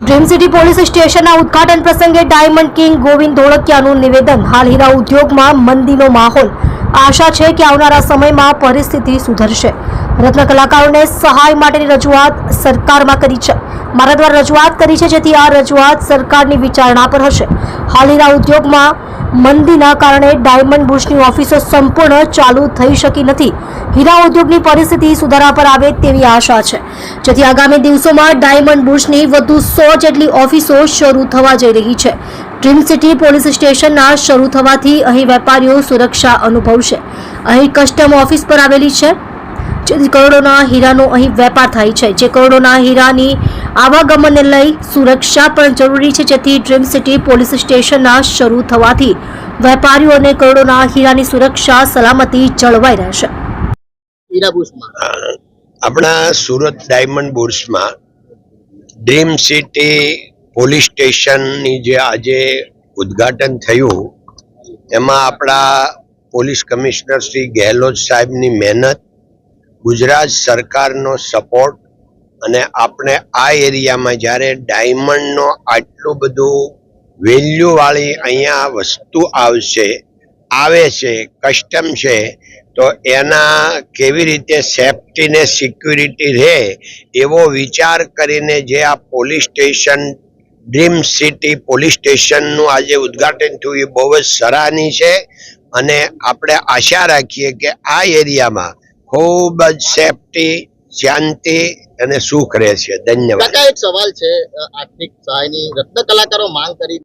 Dream city police સ્ટેશનના ઉદ્ઘાટન પ્રસંગે ડાયમંડ કિંગ ગોવિંદ ધોળકિયાનું નિવેદન। હાલ હીરા ઉદ્યોગમાં મંદીનો માહોલ। આશા છે કે આવનારા સમયમાં પરિસ્થિતિ સુધરશે। રત્ન કલાકારોને સહાય માટેની રજૂઆત સરકારમાં કરી છે। મારા દ્વારા રજૂઆત કરી છે, જેથી આ રજૂઆત સરકારની વિચારણા પર હશે। હાલ હીરા ઉદ્યોગમાં મંદીના કારણે ડાયમંડ બુર્સની ઓફિસો સંપૂર્ણ ચાલુ થઈ શકી નથી। હીરા ઉદ્યોગની પરિસ્થિતિ સુધારા પર આવે તેવી આશા છે, જેથી આગામી દિવસોમાં ડાયમંડ બુર્સની વધુ 100 જેટલી ઓફિસો શરૂ થવા જઈ રહી છે। ડ્રીમ સિટી પોલીસ સ્ટેશનના શરૂ થવાથી અહીં વેપારીઓ સુરક્ષા અનુભવશે। અહીં કસ્ટમ ઓફિસ પર આવેલી છે, જેથી કરોડોના હીરાનો અહીં વેપાર થાય છે, જે કરોડોના હીરાની આવાગમનને લઈ સુરક્ષા પણ જરૂરી છે। જેથી ડ્રીમ સિટી પોલીસ સ્ટેશનના શરૂ થવાથી વેપારીઓને કરોડોના હીરાની સુરક્ષા સલામતી જળવાઈ રહેશે। આપણા સુરત ડાયમંડ બુર્સમાં ડ્રીમ સિટી પોલીસ સ્ટેશનની જે આજે ઉદ્ઘાટન થયું, એમાં આપણા પોલીસ કમિશનર શ્રી ગેહલોત સાહેબની મહેનત, ગુજરાત સરકારનો સપોર્ટ અને આપણે આ એરિયામાં જ્યારે ડાયમંડનો આટલું બધું વેલ્યુવાળી અહીંયા વસ્તુ આવે છે, કસ્ટમ છે, તો એના કેવી રીતે સેફટી ને સિક્યુરિટી રહે એવો વિચાર કરીને જે આ police station dream city police સ્ટેશનનું આજે ઉદ્ઘાટન થયું એ બહુ જ સરાહનીય છે। અને આપણે આશા રાખીએ કે આ એરિયામાં ખૂબ જ સેફટી, શાંતિ અને સુખ રહેશે। ધન્યવાદ। કાકા, એક સવાલ છે આર્થિક સહાયની। રત્ન કલાકારો માંગ કરી